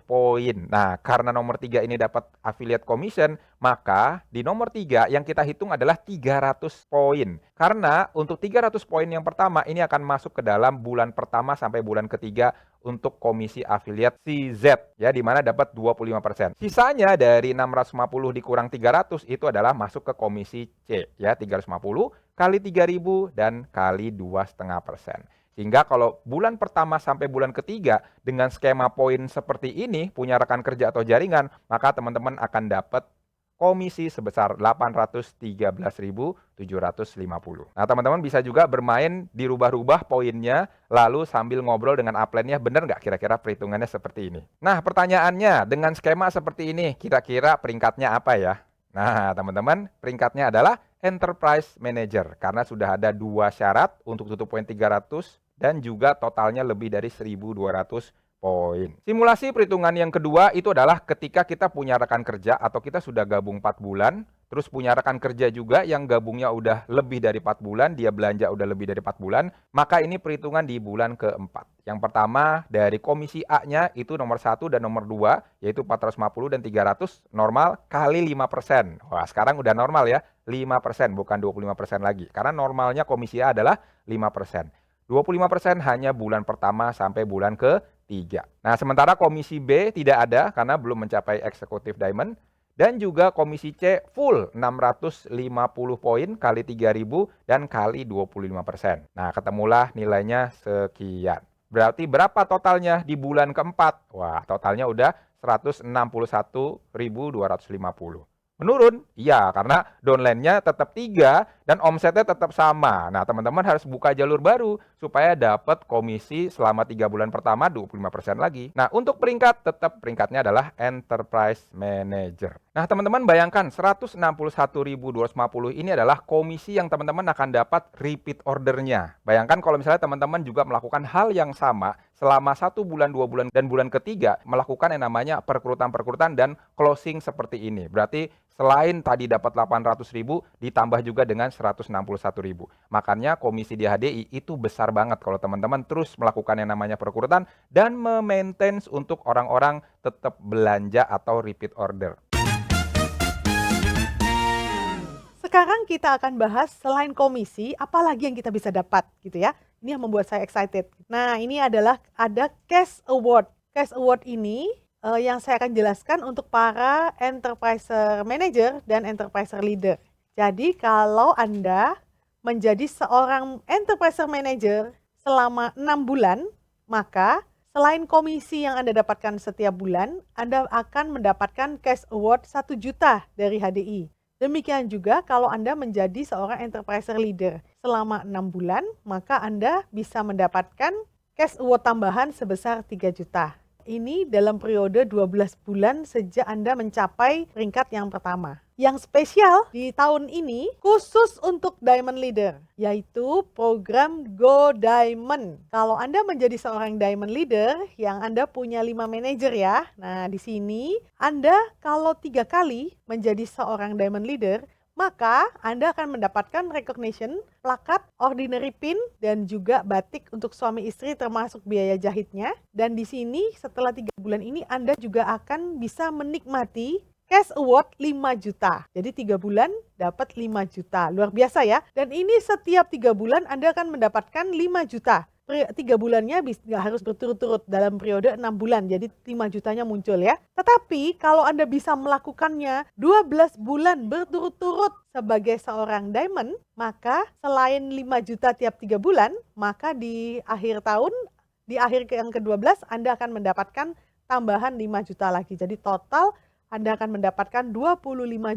poin. Nah, karena nomor 3 ini dapat affiliate commission, maka di nomor 3 yang kita hitung adalah 300 poin. Karena untuk 300 poin yang pertama ini akan masuk ke dalam bulan pertama sampai bulan ketiga untuk komisi affiliate CZ, ya, di mana dapat 25%. Sisanya dari 650 dikurang 300 itu adalah masuk ke komisi C, ya, 350 kali 3000 dan kali 2,5%. Sehingga kalau bulan pertama sampai bulan ketiga dengan skema poin seperti ini, punya rekan kerja atau jaringan, maka teman-teman akan dapat komisi sebesar 813.750. Nah, teman-teman bisa juga bermain dirubah-rubah poinnya, lalu sambil ngobrol dengan upline-nya, benar nggak kira-kira perhitungannya seperti ini? Nah, pertanyaannya, dengan skema seperti ini, kira-kira peringkatnya apa ya? Nah, teman-teman, peringkatnya adalah Enterprise Manager, karena sudah ada 2 syarat untuk tutup poin 300 dan juga totalnya lebih dari 1.200 poin. Simulasi perhitungan yang kedua itu adalah ketika kita punya rekan kerja atau kita sudah gabung 4 bulan, terus punya rekan kerja juga yang gabungnya udah lebih dari 4 bulan, dia belanja udah lebih dari 4 bulan, maka ini perhitungan di bulan keempat. Yang pertama dari komisi A-nya itu nomor 1 dan nomor 2, yaitu 450 dan 300 normal kali 5%. Wah, sekarang udah normal ya, 5%, bukan 25% lagi. Karena normalnya komisi A adalah 5%. 25% hanya bulan pertama sampai bulan ke-3. Nah, sementara komisi B tidak ada karena belum mencapai eksekutif diamond. Dan juga komisi C full 650 poin kali 3000 dan kali 25%. Nah, ketemulah nilainya sekian. Berarti berapa totalnya di bulan keempat? Wah, totalnya udah 161.250. Menurun? Iya, karena downline-nya tetap 3 dan omsetnya tetap sama. Nah, teman-teman harus buka jalur baru supaya dapat komisi selama 3 bulan pertama 25% lagi. Nah, untuk peringkat, tetap peringkatnya adalah Enterprise Manager. Nah, teman-teman bayangkan 161.250 ini adalah komisi yang teman-teman akan dapat repeat ordernya. Bayangkan kalau misalnya teman-teman juga melakukan hal yang sama selama 1 bulan, 2 bulan, dan bulan ketiga melakukan yang namanya perekrutan dan closing seperti ini. Berarti selain tadi dapat 800.000 ditambah juga dengan 161.000. Makanya komisi di HDI itu besar banget kalau teman-teman terus melakukan yang namanya perekrutan dan memaintain untuk orang-orang tetap belanja atau repeat order. Sekarang kita akan bahas selain komisi, apalagi yang kita bisa dapat gitu ya. Ini yang membuat saya excited. Nah, ini adalah ada cash award. Cash award ini yang saya akan jelaskan untuk para enterpriser manager dan enterpriser leader. Jadi kalau Anda menjadi seorang enterpriser manager selama 6 bulan, maka selain komisi yang Anda dapatkan setiap bulan, Anda akan mendapatkan cash award 1 juta dari HDI. Demikian juga kalau Anda menjadi seorang enterpriser leader selama 6 bulan, maka Anda bisa mendapatkan cash award tambahan sebesar 3 juta. Ini dalam periode 12 bulan sejak Anda mencapai peringkat yang pertama. Yang spesial di tahun ini khusus untuk Diamond Leader, yaitu program Go Diamond. Kalau Anda menjadi seorang Diamond Leader yang Anda punya 5 manajer ya. Nah, di sini Anda kalau 3 kali menjadi seorang Diamond Leader, maka Anda akan mendapatkan recognition, plakat, ordinary pin, dan juga batik untuk suami istri termasuk biaya jahitnya. Dan di sini setelah 3 bulan ini Anda juga akan bisa menikmati cash award 5 juta. Jadi 3 bulan dapat 5 juta. Luar biasa ya. Dan ini setiap 3 bulan Anda akan mendapatkan 5 juta. 3 bulannya nggak harus berturut-turut dalam periode 6 bulan, jadi 5 jutanya muncul ya. Tetapi kalau Anda bisa melakukannya 12 bulan berturut-turut sebagai seorang diamond, maka selain 5 juta tiap 3 bulan, maka di akhir tahun, di akhir yang ke-12 Anda akan mendapatkan tambahan 5 juta lagi. Jadi total Anda akan mendapatkan 25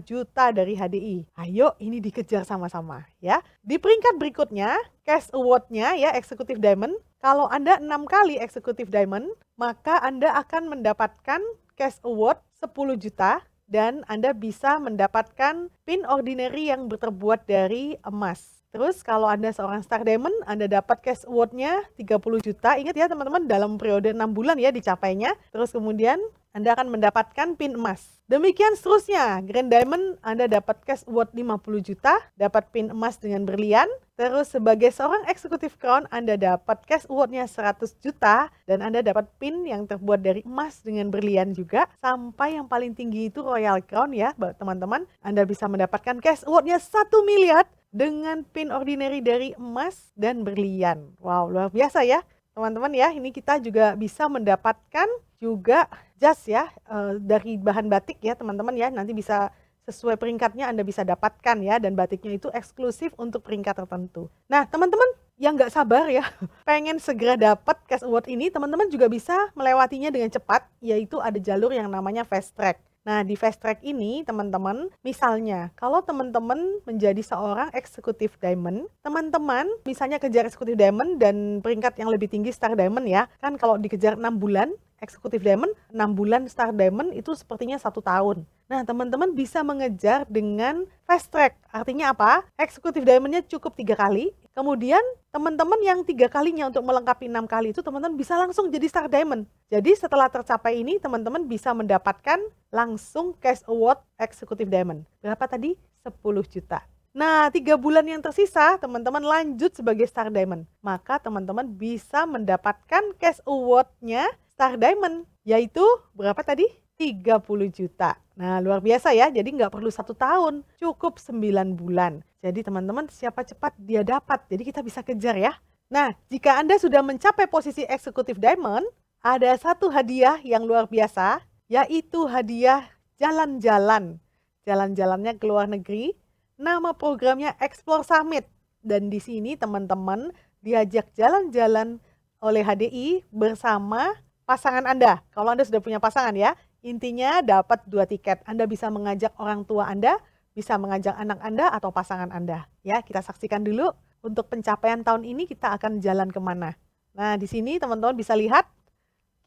juta dari HDI. Ayo ini dikejar sama-sama ya. Di peringkat berikutnya, cash award-nya ya Executive Diamond. Kalau Anda 6 kali Executive Diamond, maka Anda akan mendapatkan cash award 10 juta dan Anda bisa mendapatkan pin ordinary yang terbuat dari emas. Terus kalau Anda seorang Star Diamond, Anda dapat cash award-nya 30 juta. Ingat ya teman-teman, dalam periode 6 bulan ya dicapainya. Terus kemudian Anda akan mendapatkan pin emas. Demikian seterusnya, Grand Diamond Anda dapat cash award 50 juta, dapat pin emas dengan berlian. Terus sebagai seorang Executive Crown, Anda dapat cash award-nya 100 juta dan Anda dapat pin yang terbuat dari emas dengan berlian juga. Sampai yang paling tinggi itu Royal Crown ya teman-teman. Anda bisa mendapatkan cash award-nya 1 miliar dengan pin ordinary dari emas dan berlian. Wow, luar biasa ya teman-teman ya. Ini kita juga bisa mendapatkan juga jas ya dari bahan batik ya teman-teman ya. Nanti bisa sesuai peringkatnya Anda bisa dapatkan ya, dan batiknya itu eksklusif untuk peringkat tertentu. Nah teman-teman yang nggak sabar ya pengen segera dapat cash award ini, teman-teman juga bisa melewatinya dengan cepat, yaitu ada jalur yang namanya fast track. Nah, di fast track ini, teman-teman, misalnya, kalau teman-teman menjadi seorang Executive Diamond, teman-teman misalnya kejar Executive Diamond dan peringkat yang lebih tinggi Star Diamond ya, kan kalau dikejar 6 bulan, Executive Diamond, 6 bulan Star Diamond itu sepertinya 1 tahun. Nah, teman-teman bisa mengejar dengan fast track. Artinya apa? Executive Diamond-nya cukup 3 kali. Kemudian, teman-teman yang 3 kalinya untuk melengkapi 6 kali itu, teman-teman bisa langsung jadi Star Diamond. Jadi, setelah tercapai ini, teman-teman bisa mendapatkan langsung cash award Executive Diamond. Berapa tadi? 10 juta. Nah, 3 bulan yang tersisa, teman-teman lanjut sebagai Star Diamond. Maka teman-teman bisa mendapatkan cash award-nya Star Diamond, yaitu berapa tadi? 30 juta. Nah, luar biasa ya, jadi nggak perlu 1 tahun, cukup 9 bulan. Jadi teman-teman siapa cepat dia dapat, jadi kita bisa kejar ya. Nah, jika Anda sudah mencapai posisi Executive Diamond, ada satu hadiah yang luar biasa, yaitu hadiah jalan-jalan. Jalan-jalannya ke luar negeri, nama programnya Explore Summit. Dan di sini teman-teman diajak jalan-jalan oleh HDI bersama pasangan Anda. Kalau Anda sudah punya pasangan ya, intinya dapat 2 tiket. Anda bisa mengajak orang tua Anda, bisa mengajak anak Anda atau pasangan Anda. Ya, kita saksikan dulu untuk pencapaian tahun ini kita akan jalan kemana. Nah, di sini teman-teman bisa lihat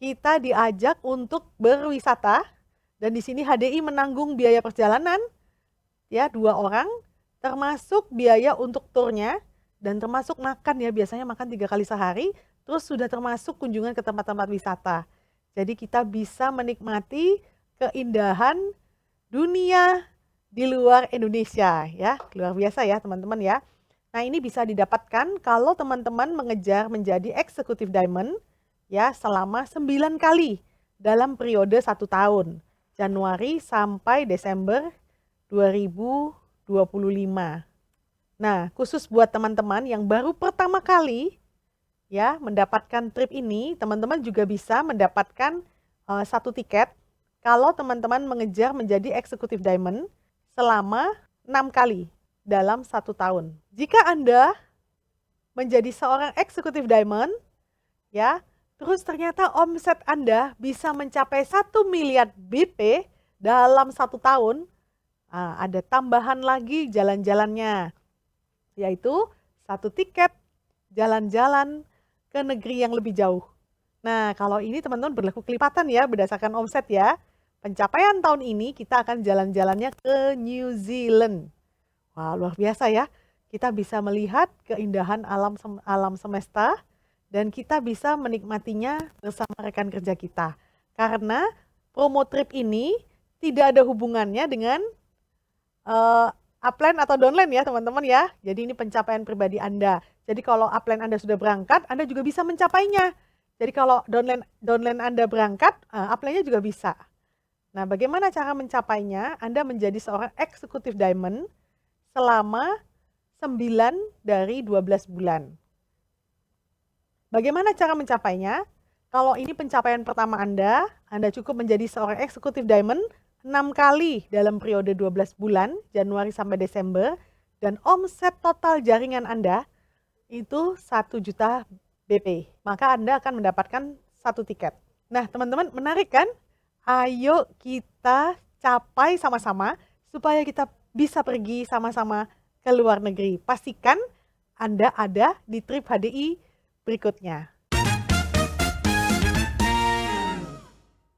kita diajak untuk berwisata dan di sini HDI menanggung biaya perjalanan ya 2 orang, termasuk biaya untuk turnya dan termasuk makan ya, biasanya makan 3 kali sehari, terus sudah termasuk kunjungan ke tempat-tempat wisata. Jadi kita bisa menikmati keindahan dunia di luar Indonesia ya, luar biasa ya teman-teman ya. Nah, ini bisa didapatkan kalau teman-teman mengejar menjadi Executive Diamond ya selama 9 kali dalam periode 1 tahun, Januari sampai Desember 2025. Nah, khusus buat teman-teman yang baru pertama kali ya mendapatkan trip ini, teman-teman juga bisa mendapatkan 1 tiket kalau teman-teman mengejar menjadi Executive Diamond selama 6 kali dalam 1 tahun. Jika Anda menjadi seorang Executive Diamond ya, terus ternyata omset Anda bisa mencapai 1 miliar BP dalam 1 tahun, ada tambahan lagi jalan-jalannya, yaitu 1 tiket jalan-jalan ke negeri yang lebih jauh. Nah, kalau ini teman-teman berlaku kelipatan ya berdasarkan omset ya. Pencapaian tahun ini kita akan jalan-jalannya ke New Zealand. Wah, luar biasa ya. Kita bisa melihat keindahan alam semesta dan kita bisa menikmatinya bersama rekan kerja kita. Karena promo trip ini tidak ada hubungannya dengan upline atau downline ya teman-teman ya. Jadi ini pencapaian pribadi Anda. Jadi kalau upline Anda sudah berangkat, Anda juga bisa mencapainya. Jadi kalau downline Anda berangkat, upline-nya juga bisa. Nah, bagaimana cara mencapainya? Anda menjadi seorang Executive Diamond selama 9 dari 12 bulan. Bagaimana cara mencapainya? Kalau ini pencapaian pertama Anda cukup menjadi seorang eksekutif diamond 6 kali dalam periode 12 bulan, Januari sampai Desember, dan omset total jaringan Anda itu 1 juta BP. Maka Anda akan mendapatkan 1 tiket. Nah, teman-teman, menarik kan? Ayo kita capai sama-sama supaya kita bisa pergi sama-sama ke luar negeri. Pastikan Anda ada di trip HDI berikutnya.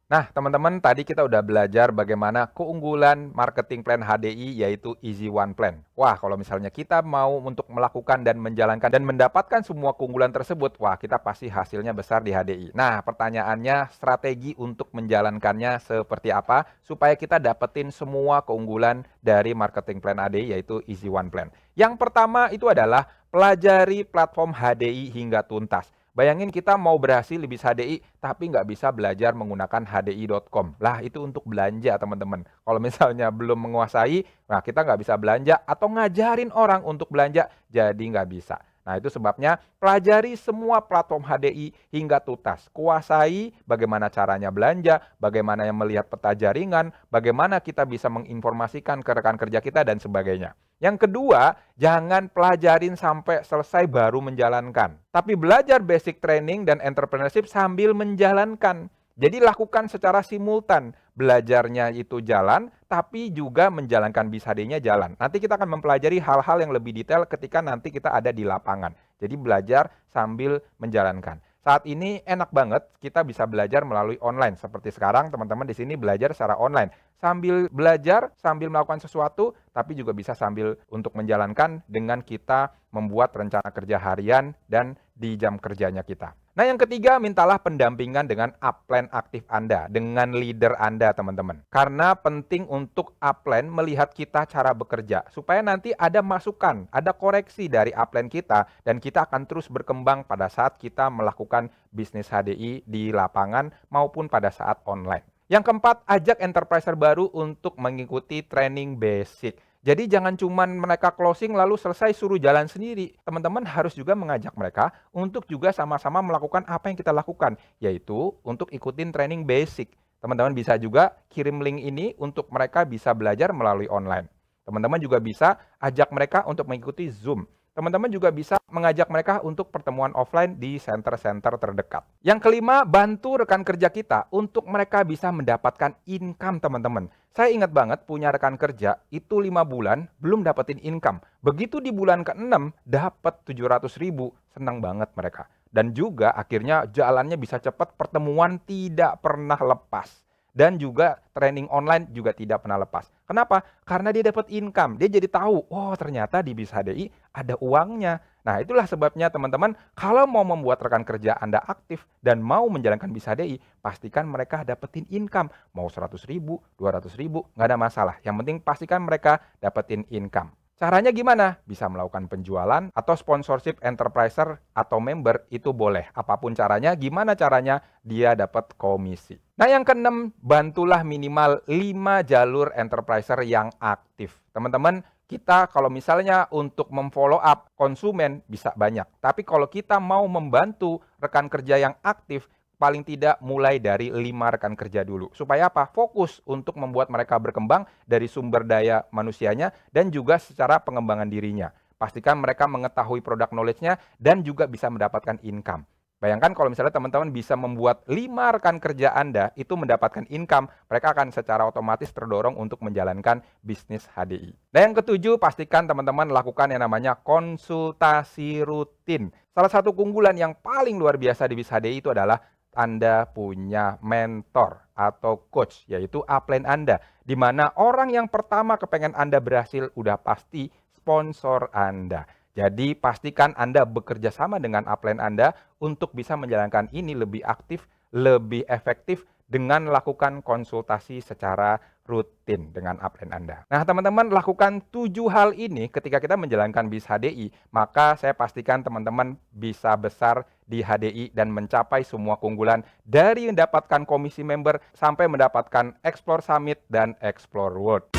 Nah, teman-teman, tadi kita udah belajar bagaimana keunggulan marketing plan HDI yaitu Easy One Plan. Wah, kalau misalnya kita mau untuk melakukan dan menjalankan dan mendapatkan semua keunggulan tersebut, wah kita pasti hasilnya besar di HDI. Nah, pertanyaannya strategi untuk menjalankannya seperti apa supaya kita dapetin semua keunggulan dari marketing plan HDI yaitu Easy One Plan. Yang pertama itu adalah pelajari platform HDI hingga tuntas. Bayangin kita mau berhasil di bis HDI, tapi nggak bisa belajar menggunakan hdi.com. Lah, itu untuk belanja, teman-teman. Kalau misalnya belum menguasai, nah kita nggak bisa belanja atau ngajarin orang untuk belanja, jadi nggak bisa. Nah, itu sebabnya pelajari semua platform HDI hingga tuntas. Kuasai bagaimana caranya belanja, bagaimana yang melihat peta jaringan, bagaimana kita bisa menginformasikan ke rekan kerja kita, dan sebagainya. Yang kedua, jangan pelajarin sampai selesai baru menjalankan. Tapi belajar basic training dan entrepreneurship sambil menjalankan. Jadi lakukan secara simultan. Belajarnya itu jalan, tapi juga menjalankan bis HD-nya jalan. Nanti kita akan mempelajari hal-hal yang lebih detail ketika nanti kita ada di lapangan. Jadi belajar sambil menjalankan. Saat ini enak banget kita bisa belajar melalui online. Seperti sekarang teman-teman di sini belajar secara online. Sambil belajar, sambil melakukan sesuatu, tapi juga bisa sambil untuk menjalankan dengan kita membuat rencana kerja harian dan di jam kerjanya kita. Nah, yang ketiga, mintalah pendampingan dengan upline aktif Anda, dengan leader Anda, teman-teman. Karena penting untuk upline melihat kita cara bekerja, supaya nanti ada masukan, ada koreksi dari upline kita, dan kita akan terus berkembang pada saat kita melakukan bisnis HDI di lapangan maupun pada saat online. Yang keempat, ajak enterpriser baru untuk mengikuti training basic. Jadi jangan cuma mereka closing lalu selesai suruh jalan sendiri. Teman-teman harus juga mengajak mereka untuk juga sama-sama melakukan apa yang kita lakukan, yaitu untuk ikutin training basic. Teman-teman bisa juga kirim link ini untuk mereka bisa belajar melalui online. Teman-teman juga bisa ajak mereka untuk mengikuti Zoom. Teman-teman juga bisa mengajak mereka untuk pertemuan offline di center-center terdekat. Yang kelima, bantu rekan kerja kita untuk mereka bisa mendapatkan income, teman-teman. Saya ingat banget punya rekan kerja itu 5 bulan belum dapetin income. Begitu di bulan ke-6 dapat 700.000, senang banget mereka. Dan juga akhirnya jalannya bisa cepat, pertemuan tidak pernah lepas. Dan juga training online juga tidak pernah lepas. Kenapa? Karena dia dapat income. Dia jadi tahu, oh ternyata di bis HDI ada uangnya. Nah, itulah sebabnya teman-teman, kalau mau membuat rekan kerja Anda aktif dan mau menjalankan bis HDI, pastikan mereka dapetin income. Mau 100.000, 200.000, nggak ada masalah. Yang penting pastikan mereka dapetin income. Caranya gimana? Bisa melakukan penjualan atau sponsorship enterpriser atau member, itu boleh. Apapun caranya, gimana caranya dia dapat komisi. Nah, yang keenam, bantulah minimal 5 jalur enterpriser yang aktif. Teman-teman, kita kalau misalnya untuk memfollow up konsumen bisa banyak. Tapi kalau kita mau membantu rekan kerja yang aktif, paling tidak mulai dari 5 rekan kerja dulu. Supaya apa? Fokus untuk membuat mereka berkembang dari sumber daya manusianya dan juga secara pengembangan dirinya. Pastikan mereka mengetahui produk knowledge-nya dan juga bisa mendapatkan income. Bayangkan kalau misalnya teman-teman bisa membuat 5 rekan kerja Anda itu mendapatkan income, mereka akan secara otomatis terdorong untuk menjalankan bisnis HDI. Dan yang ketujuh, pastikan teman-teman lakukan yang namanya konsultasi rutin. Salah satu keunggulan yang paling luar biasa di bis HDI itu adalah Anda punya mentor atau coach, yaitu upline Anda. Di mana orang yang pertama kepengen Anda berhasil udah pasti sponsor Anda. Jadi pastikan Anda bekerja sama dengan upline Anda untuk bisa menjalankan ini lebih aktif, lebih efektif dengan lakukan konsultasi secara rutin dengan upline Anda. Nah, teman-teman lakukan 7 hal ini ketika kita menjalankan bis HDI, maka saya pastikan teman-teman bisa besar di HDI dan mencapai semua keunggulan dari mendapatkan komisi member sampai mendapatkan Explore Summit dan Explore World.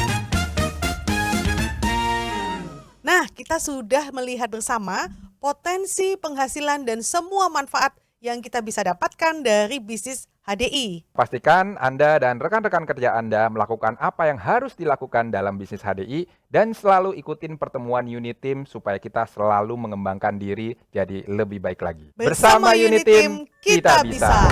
Nah, kita sudah melihat bersama potensi penghasilan dan semua manfaat yang kita bisa dapatkan dari bisnis HDI. Pastikan Anda dan rekan-rekan kerja Anda melakukan apa yang harus dilakukan dalam bisnis HDI dan selalu ikutin pertemuan unit team supaya kita selalu mengembangkan diri jadi lebih baik lagi. Bersama unit team, kita bisa.